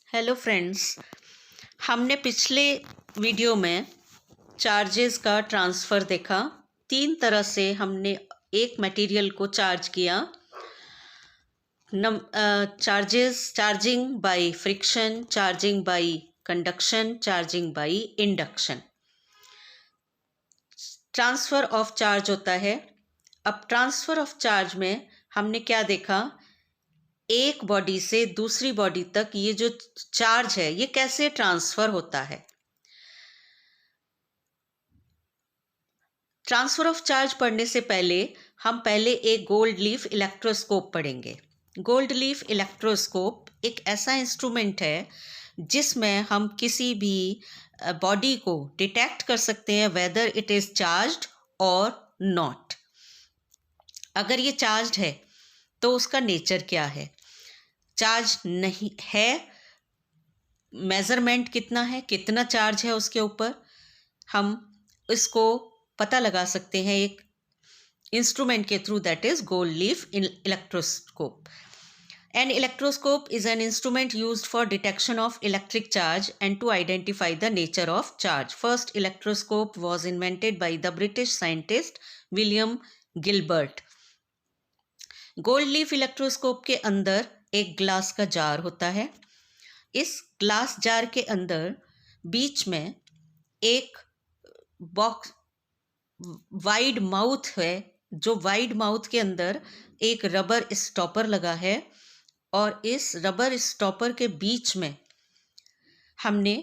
Hello friends, हमने पिछले video में चार्जेस का ट्रांसफ़र देखा। तीन तरह से हमने एक मटेरियल को चार्ज किया। Charging by friction, charging by conduction, charging by induction. Transfer of charge होता है। अब ट्रांसफ़र ऑफ चार्ज में हमने क्या देखा, एक बॉडी से दूसरी बॉडी तक ये जो चार्ज है ये कैसे ट्रांसफ़र होता है। ट्रांसफ़र ऑफ चार्ज पढ़ने से पहले हम पहले एक गोल्ड लीफ इलेक्ट्रोस्कोप पढ़ेंगे। गोल्ड लीफ इलेक्ट्रोस्कोप एक ऐसा इंस्ट्रूमेंट है जिसमें हम किसी भी बॉडी को डिटेक्ट कर सकते हैं वेदर इट इज़ चार्ज्ड और नॉट। अगर ये चार्ज्ड है तो उसका नेचर क्या है, चार्ज नहीं है, मेज़रमेंट कितना है, कितना चार्ज है उसके ऊपर, हम इसको पता लगा सकते हैं एक इंस्ट्रूमेंट के through, that is gold leaf electroscope. An electroscope is an instrument used for detection of electric charge and to identify the nature of charge. First electroscope was invented by the British scientist William Gilbert. Gold leaf electroscope के अंदर एक glass का jar होता है। इस glass jar के अंदर बीच में एक बॉक्स वाइड माउथ है, जो वाइड माउथ के अंदर एक रबर स्टॉपर लगा है और इस रबर स्टॉपर के बीच में हमने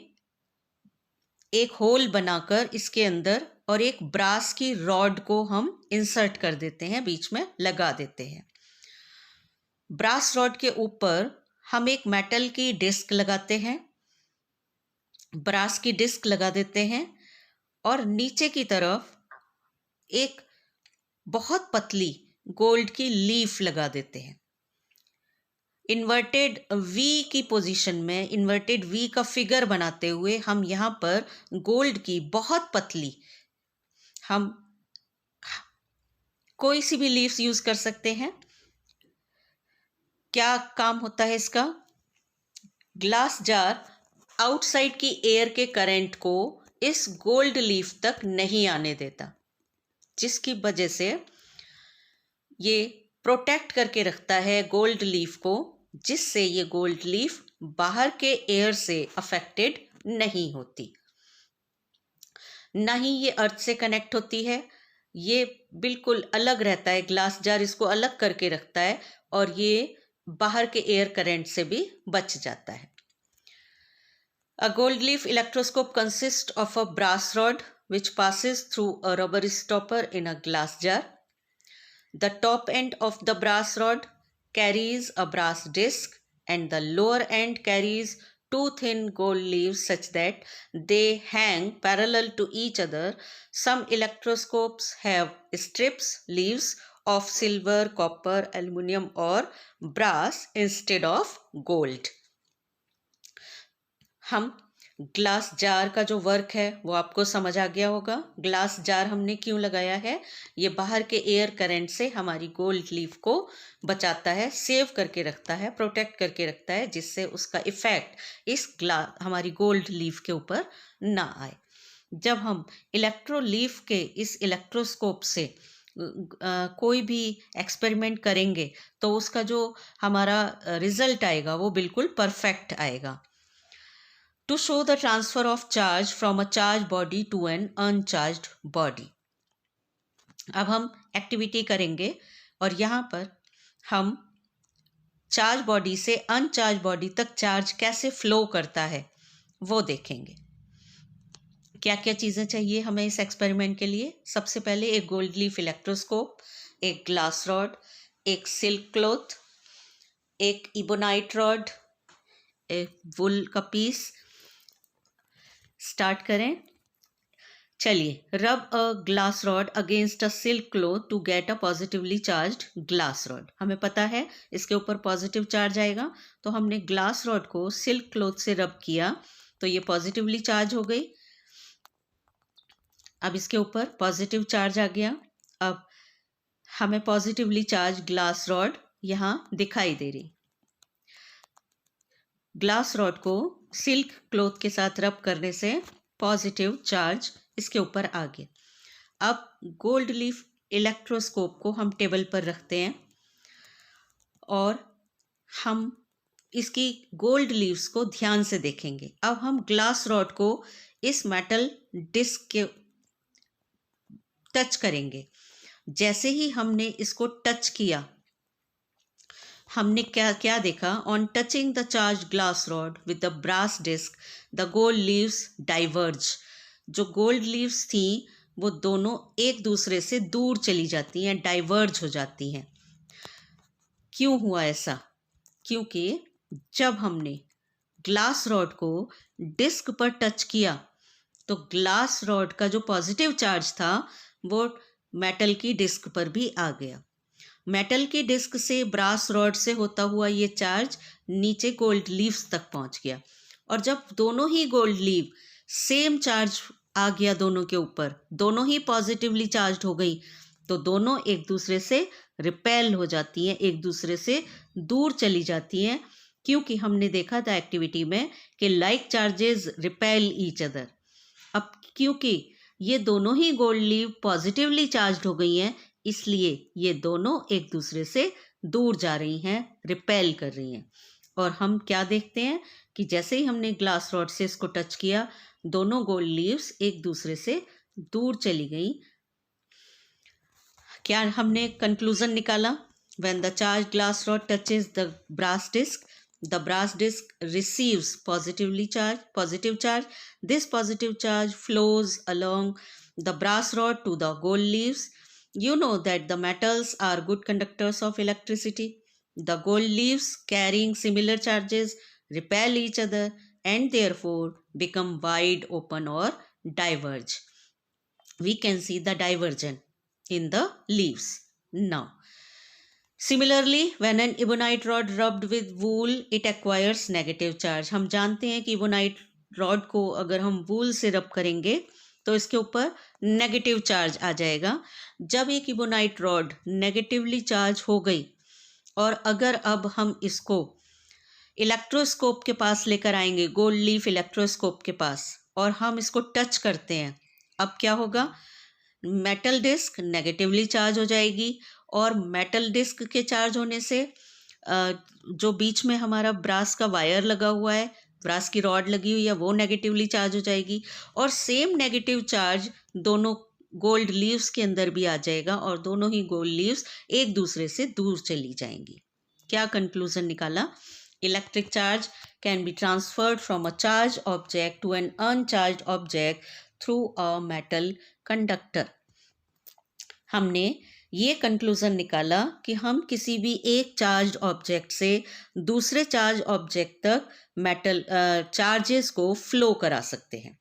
एक होल बनाकर इसके अंदर और एक ब्रास की रॉड को हम इंसर्ट कर देते हैं, बीच में लगा देते हैं। ब्रास रॉड के ऊपर हम एक मेटल की डिस्क लगाते हैं, ब्रास की डिस्क लगा देते हैं और नीचे की तरफ एक बहुत पतली गोल्ड की लीफ लगा देते हैं। इन्वर्टेड वी की पोजीशन में, इन्वर्टेड वी का फिगर बनाते हुए हम यहाँ पर गोल्ड की बहुत पतली, हम कोई सी भी लीव्स यूज कर सकते हैं। क्या काम होता है इसका, ग्लास जार आउटसाइड की एयर के करंट को इस गोल्ड लीफ तक नहीं आने देता, जिसकी वजह से ये प्रोटेक्ट करके रखता है गोल्ड लीफ को, जिससे ये गोल्ड लीफ बाहर के एयर से अफेक्टेड नहीं होती, ना ही ये अर्थ से कनेक्ट होती है। ये बिल्कुल अलग रहता है, ग्लास जार इसको अलग करके रखता है और ये बाहर के एयर करंट से भी बच जाता है। A gold leaf electroscope consists of a brass rod which passes through a rubber stopper in a glass jar. The top end of the brass rod carries a brass disc and the lower end carries two thin gold leaves such that they hang parallel to each other. Some electroscopes have strips, leaves of silver, copper, aluminum or brass instead of gold. हम glass jar का जो work है वो आपको समझ आ गया होगा। Glass jar हमने क्यों लगाया है, ये बाहर के एयर करंट से हमारी गोल्ड लीफ को बचाता है, सेव करके रखता है, प्रोटेक्ट करके रखता है, जिससे उसका इफेक्ट इस हमारी गोल्ड लीफ के ऊपर ना आए। जब हम इलेक्ट्रो लीफ के इस इलेक्ट्रोस्कोप से कोई भी एक्सपेरिमेंट करेंगे तो उसका जो हमारा रिजल्ट आएगा वो बिल्कुल परफेक्ट आएगा। To show the transfer of charge from a charged body to an uncharged body. अब हम एक्टिविटी करेंगे और यहाँ पर हम चार्ज बॉडी से अनचार्ज बॉडी तक चार्ज कैसे फ्लो करता है वो देखेंगे। क्या क्या चीज़ें चाहिए हमें इस एक्सपेरिमेंट के लिए। सबसे पहले एक गोल्ड लीफ इलेक्ट्रोस्कोप, एक ग्लास रॉड, एक सिल्क क्लॉथ, एक इबोनाइट रॉड, एक वुल का पीस। स्टार्ट करें, चलिए। Rub a glass rod against a silk cloth to get a positively charged glass rod. हमें पता है इसके ऊपर पॉजिटिव चार्ज आएगा, तो हमने ग्लास रॉड को सिल्क क्लॉथ से रब किया तो ये पॉजिटिवली चार्ज हो गई। अब इसके ऊपर पॉजिटिव चार्ज आ गया। अब हमें पॉजिटिवली चार्ज ग्लास रॉड यहाँ दिखाई दे रही। ग्लास रॉड को सिल्क क्लॉथ के साथ रब करने से पॉजिटिव चार्ज इसके ऊपर आ गया। अब गोल्ड लीफ इलेक्ट्रोस्कोप को हम टेबल पर रखते हैं और हम इसकी गोल्ड लीव्स को ध्यान से देखेंगे। अब हम ग्लास रॉड को इस मेटल डिस्क के टच करेंगे। जैसे ही हमने इसको टच किया, हमने क्या क्या देखा? On touching the charge glass rod with the brass disc the gold leaves diverge. जो गोल्ड लीव्स थी वो दोनों एक दूसरे से दूर चली जाती हैं, डाइवर्ज हो जाती हैं। क्यों हुआ ऐसा? क्योंकि जब हमने ग्लास रॉड को डिस्क पर टच किया तो ग्लास रॉड का जो पॉजिटिव चार्ज था वो मेटल की डिस्क पर भी आ गया। मेटल की डिस्क से ब्रास रॉड से होता हुआ ये चार्ज नीचे गोल्ड लीव्स तक पहुंच गया। और जब दोनों ही गोल्ड लीव सेम चार्ज आ गया दोनों के ऊपर, दोनों ही पॉजिटिवली चार्ज हो गई, तो दोनों एक दूसरे से रिपेल हो जाती हैं, एक दूसरे से दूर चली जाती हैं। क्योंकि हमने देखा था एक्टिविटी में कि like charges repel each other. अब क्योंकि ये दोनों ही गोल्ड लीव पॉजिटिवली चार्ज हो गई हैं, इसलिए ये दोनों एक दूसरे से दूर जा रही हैं, रिपेल कर रही हैं। और हम क्या देखते हैं कि जैसे ही हमने ग्लास रॉड से इसको टच किया, दोनों गोल्ड लीव्स एक दूसरे से दूर चली गई। क्या हमने कंक्लूजन निकाला? When the charge glass rod touches the brass disc, the brass disc receives positive charge. This positive charge flows along the brass rod to the gold leaves. You know that the metals are good conductors of electricity. The gold leaves carrying similar charges repel each other and therefore become wide open or diverge. We can see the divergence in the leaves now. Similarly, when an ebonite rod rubbed with wool, it acquires negative charge. हम जानते हैं कि ebonite rod को अगर हम वूल से रब करेंगे तो इसके ऊपर नेगेटिव चार्ज आ जाएगा। जब एक ebonite रॉड नेगेटिवली चार्ज हो गई और अगर अब हम इसको इलेक्ट्रोस्कोप के पास लेकर आएंगे, गोल्ड लीफ इलेक्ट्रोस्कोप के पास, और हम इसको टच करते हैं, अब क्या होगा? मेटल डिस्क नेगेटिवली चार्ज हो जाएगी और मेटल डिस्क के चार्ज होने से जो बीच में हमारा ब्रास का वायर लगा हुआ है, ब्रास की रॉड लगी हुई है, वो नेगेटिवली चार्ज हो जाएगी और सेम नेगेटिव चार्ज दोनों गोल्ड लीव्स के अंदर भी आ जाएगा और दोनों ही गोल्ड लीव्स एक दूसरे से दूर चली जाएंगी। क्या कंक्लूजन निकाला? Electric charge can be transferred from a charge object to an uncharge object through a metal conductor. हमने ये कंक्लूजन निकाला कि हम किसी भी एक चार्ज ऑब्जेक्ट से दूसरे चार्ज ऑब्जेक्ट तक मेटल चार्जेस को फ्लो करा सकते हैं।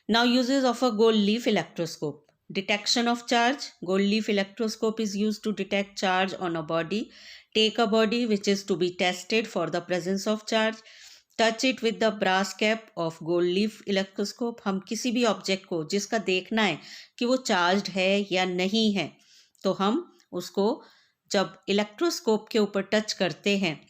Now uses of a gold leaf electroscope. Detection of charge. Gold leaf electroscope is used to detect charge on a body. Take a body which is to be tested for the presence of charge. Touch it with the brass cap of gold leaf electroscope. हम किसी भी object को जिसका देखना है कि वो charge है या नहीं है, तो हम उसको जब इलेक्ट्रोस्कोप के ऊपर टच करते हैं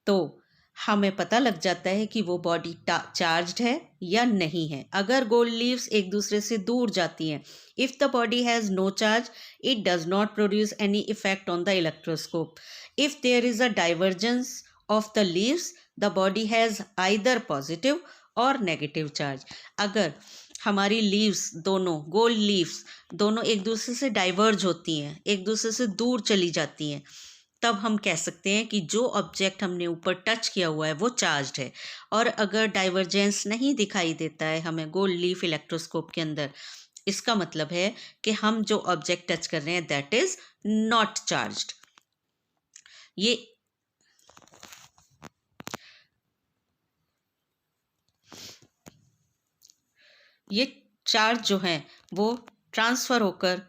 तो हमें पता लग जाता है कि वो बॉडी चार्ज्ड है या नहीं है। अगर गोल्ड लीव्स एक दूसरे से दूर जाती हैं, if the body has no charge, it does not produce any effect on the electroscope. If there is a divergence of the leaves, the body has either positive or negative charge. अगर हमारी leaves दोनों, gold leaves दोनों एक दूसरे से diverge होती हैं, एक दूसरे से दूर चली जाती हैं, तब हम कह सकते हैं कि जो ऑब्जेक्ट हमने ऊपर टच किया हुआ है वो चार्ज्ड है। और अगर डाइवर्जेंस नहीं दिखाई देता है हमें गोल्ड लीफ इलेक्ट्रोस्कोप के अंदर, इसका मतलब है कि हम जो ऑब्जेक्ट टच कर रहे हैं दैट इज नॉट चार्ज्ड। ये चार्ज जो हैं वो ट्रांसफ़र होकर,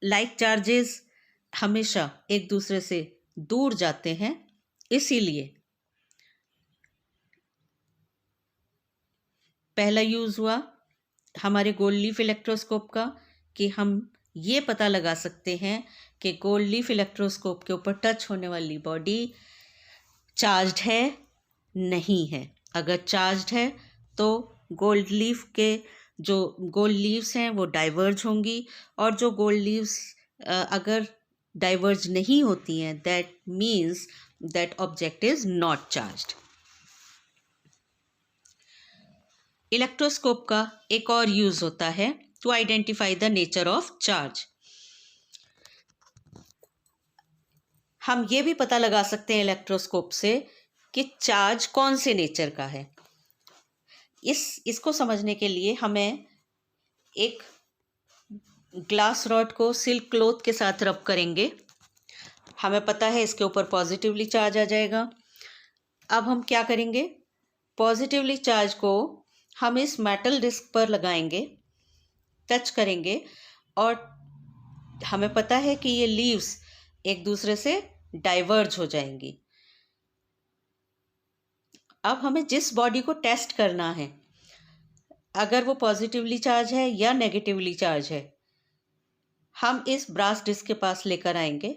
लाइक चार्जेस हमेशा एक दूसरे से दूर जाते हैं। इसीलिए पहला यूज़ हुआ हमारे गोल्ड लीफ इलेक्ट्रोस्कोप का कि हम ये पता लगा सकते हैं कि गोल्ड लीफ इलेक्ट्रोस्कोप के ऊपर टच होने वाली बॉडी चार्ज्ड है, नहीं है। अगर चार्ज्ड है तो गोल्ड लीफ के जो गोल्ड लीव्स हैं वो डाइवर्ज होंगी, और जो गोल्ड लीव्स अगर डाइवर्ज नहीं होती हैं, that means that object is not charged. Electroscope का एक और यूज होता है to identify the nature of charge. हम ये भी पता लगा सकते हैं इलेक्ट्रोस्कोप से कि चार्ज कौन से नेचर का है। इसको समझने के लिए हमें एक ग्लास रॉड को सिल्क क्लॉथ के साथ रब करेंगे। हमें पता है इसके ऊपर पॉजिटिवली चार्ज आ जाएगा। अब हम क्या करेंगे, पॉजिटिवली चार्ज को हम इस मेटल डिस्क पर लगाएंगे, टच करेंगे, और हमें पता है कि ये लीव्स एक दूसरे से डाइवर्ज हो जाएंगी। अब हमें जिस बॉडी को टेस्ट करना है, अगर वो पॉजिटिवली चार्ज है या नेगेटिवली चार्ज है, हम इस ब्रास डिस्क के पास लेकर आएंगे।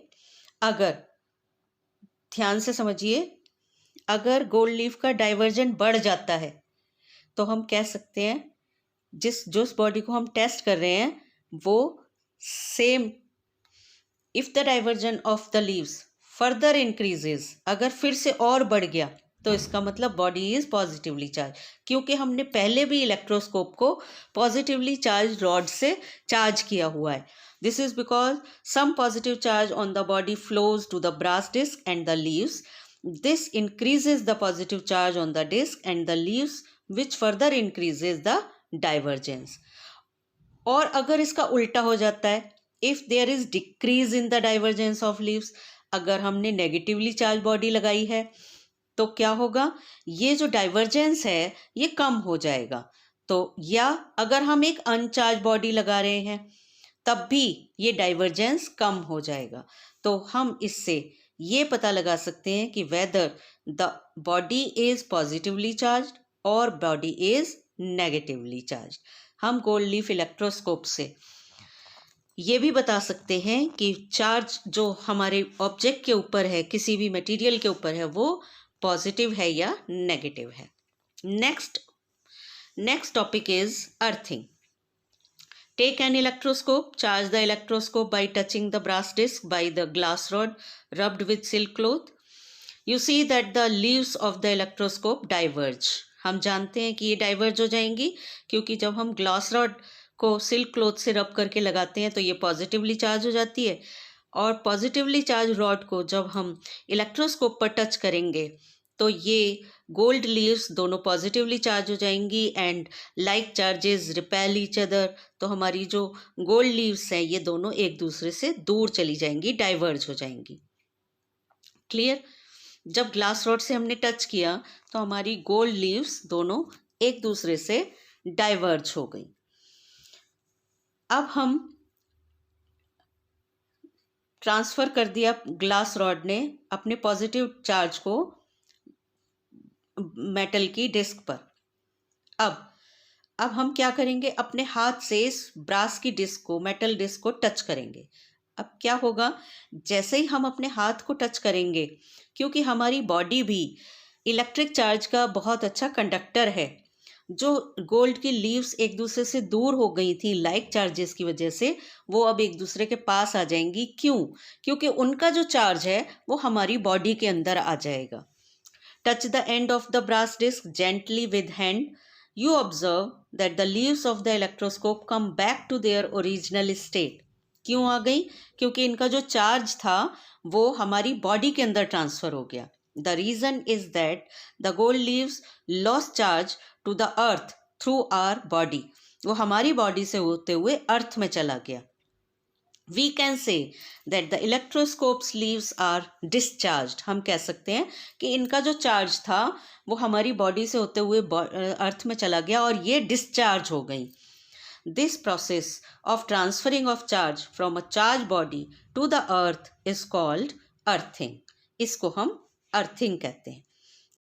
अगर, ध्यान से समझिए, अगर गोल्ड लीफ का डाइवर्जन बढ़ जाता है तो हम कह सकते हैं जिस बॉडी को हम टेस्ट कर रहे हैं वो same, if the diversion of the leaves further increases, अगर फिर से और बढ़ गया तो इसका मतलब बॉडी इज पॉजिटिवली चार्ज, क्योंकि हमने पहले भी इलेक्ट्रोस्कोप को पॉजिटिवली चार्ज रॉड से चार्ज किया हुआ है। This is because some positive charge on the body flows to the brass disc and the leaves. This increases the positive charge on the disc and the leaves, which further increases the divergence. और अगर इसका उल्टा हो जाता है, if there is decrease in the divergence of leaves, अगर हमने negatively charge body लगाई है तो क्या होगा, ये जो डाइवर्जेंस है ये कम हो जाएगा। तो या अगर हम एक अनचार्ज बॉडी लगा रहे हैं तब भी ये डाइवर्जेंस कम हो जाएगा। तो हम इससे ये पता लगा सकते हैं कि whether the body is positively charged और बॉडी इज नेगेटिवली चार्ज्ड। हम गोल्ड लीफ इलेक्ट्रोस्कोप से ये भी बता सकते हैं कि चार्ज जो हमारे ऑब्जेक्ट के ऊपर है, किसी भी मटेरियल के ऊपर है, वो पॉजिटिव है या नेगेटिव है। Next topic is earthing. Take an electroscope, charge the electroscope by touching the brass disc by the glass rod rubbed with silk cloth. You see that the leaves of the electroscope diverge. हम जानते हैं कि ये diverge हो जाएंगी क्योंकि जब हम ग्लास रॉड को सिल्क क्लॉथ से रब करके लगाते हैं तो ये पॉजिटिवली चार्ज हो जाती है, और पॉजिटिवली चार्ज रॉड को जब हम इलेक्ट्रोस्कोप पर टच करेंगे तो ये गोल्ड लीव्स दोनों पॉजिटिवली चार्ज हो जाएंगी and like charges repel each other. तो हमारी जो गोल्ड लीव्स हैं ये दोनों एक दूसरे से दूर चली जाएंगी, डाइवर्ज हो जाएंगी। क्लियर? जब ग्लास रॉड से हमने टच किया तो हमारी गोल्ड लीव्स दोनों एक दूसरे से डाइवर्ज हो गई। अब हम ट्रांसफर कर दिया ग्लास रॉड ने अपने पॉजिटिव चार्ज को मेटल की डिस्क पर। अब हम क्या करेंगे, अपने हाथ से इस ब्रास की डिस्क को, मेटल डिस्क को टच करेंगे। अब क्या होगा, जैसे ही हम अपने हाथ को टच करेंगे, क्योंकि हमारी बॉडी भी इलेक्ट्रिक चार्ज का बहुत अच्छा कंडक्टर है, जो गोल्ड की लीव्स एक दूसरे से दूर हो गई थी लाइक चार्जेस की वजह से, वो अब एक दूसरे के पास आ जाएंगी। क्यों? क्योंकि उनका जो चार्ज है वो हमारी बॉडी के अंदर आ जाएगा। Touch the end of the brass disc gently with hand. You observe that the leaves of the electroscope come back to their original state. क्यों आ गई? क्योंकि इनका जो चार्ज था वो हमारी बॉडी के अंदर ट्रांसफर हो गया। The reason is that the gold leaves lost charge to the earth through our body. वो हमारी बॉडी से होते हुए अर्थ में चला गया। We can say that the electroscope's leaves are discharged. हम कह सकते हैं कि इनका जो चार्ज था वो हमारी बॉडी से होते हुए अर्थ में चला गया और ये डिस्चार्ज हो गई। This process of transferring of charge from a charged body to the earth is called earthing. इसको हम earthing कहते हैं।